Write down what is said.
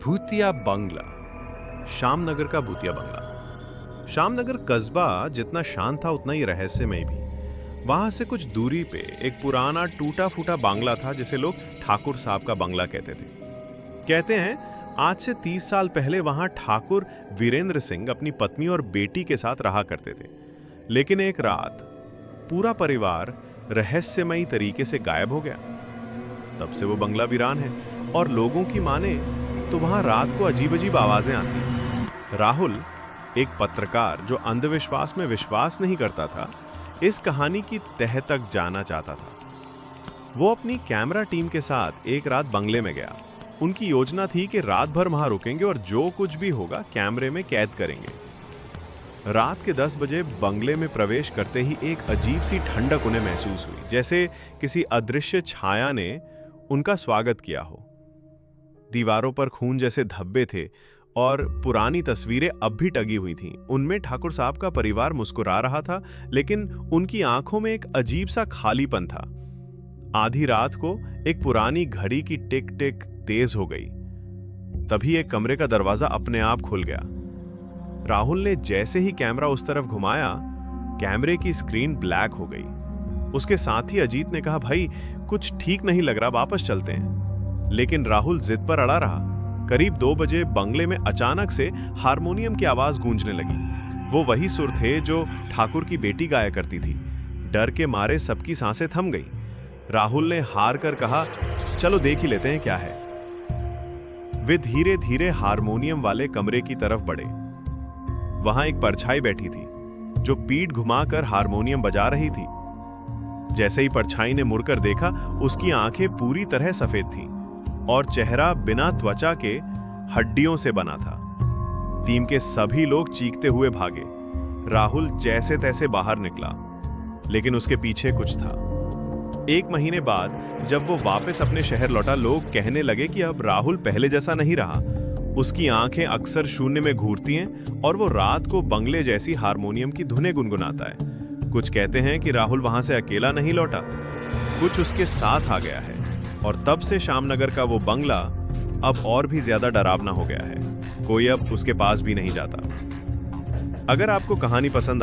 भूतिया बंगला। शामनगर का भूतिया बंगला। शामनगर कस्बा जितना शांत था उतना ही रहस्यमय भी। वहां से कुछ दूरी पे एक पुराना टूटा फूटा बांग्ला था जिसे लोग ठाकुर साहब का बंगला कहते थे। कहते हैं आज से 30 साल पहले वहां ठाकुर वीरेंद्र सिंह अपनी पत्नी और बेटी के साथ रहा करते थे। लेकिन एक रात पूरा परिवार रहस्यमयी तरीके से गायब हो गया। तब से वो बंगला वीरान है और लोगों की माने तो वहां रात को अजीब अजीब आवाजें आती हैं। राहुल, एक पत्रकार जो अंधविश्वास में विश्वास नहीं करता था, इस कहानी की तह तक जाना चाहता था। वो अपनी कैमरा टीम के साथ एक रात बंगले में गया। उनकी योजना थी कि रात भर वहां रुकेंगे और जो कुछ भी होगा कैमरे में कैद करेंगे। रात के 10 बजे बंगले में प्रवेश करते ही एक अजीब सी ठंडक उन्हें महसूस हुई, जैसे किसी अदृश्य छाया ने उनका स्वागत किया हो। दीवारों पर खून जैसे धब्बे थे और पुरानी तस्वीरें अब भी टंगी हुई थीं। उनमें ठाकुर साहब का परिवार मुस्कुरा रहा था, लेकिन उनकी आंखों में एक अजीब सा खालीपन था। आधी रात को एक पुरानी घड़ी की टिक टिक तेज हो गई। तभी एक कमरे का दरवाजा अपने आप खुल गया। राहुल ने जैसे ही कैमरा उस तरफ घुमाया, कैमरे की स्क्रीन ब्लैक हो गई। उसके साथ ही अजीत ने कहा, भाई कुछ ठीक नहीं लग रहा, वापस चलते हैं। लेकिन राहुल जिद पर अड़ा रहा। करीब 2 बजे बंगले में अचानक से हारमोनियम की आवाज गूंजने लगी। वो वही सुर थे जो ठाकुर की बेटी गाया करती थी। डर के मारे सबकी सांसें थम गई। राहुल ने हार कर कहा, चलो देख ही लेते हैं क्या है। वे धीरे धीरे हारमोनियम वाले कमरे की तरफ बढ़े। वहां एक परछाई बैठी थी जो पीठ घुमाकर हारमोनियम बजा रही थी। जैसे ही परछाई ने मुड़कर देखा, उसकी आंखें पूरी तरह सफेद थीं और चेहरा बिना त्वचा के हड्डियों से बना था। टीम के सभी लोग चीखते हुए भागे। राहुल जैसे तैसे बाहर निकला, लेकिन उसके पीछे कुछ था। 1 महीने बाद जब वो वापस अपने शहर लौटा, लोग कहने लगे कि अब राहुल पहले जैसा नहीं रहा। उसकी आंखें अक्सर शून्य में घूरती हैं और वो रात को बंगले जैसी हारमोनियम की धुनें गुनगुनाता है। कुछ कहते हैं कि राहुल वहां से अकेला नहीं लौटा, कुछ उसके साथ आ गया है। और तब से शामनगर का वो बंगला अब और भी ज्यादा डरावना हो गया है। कोई अब उसके पास भी नहीं जाता। अगर आपको कहानी पसंद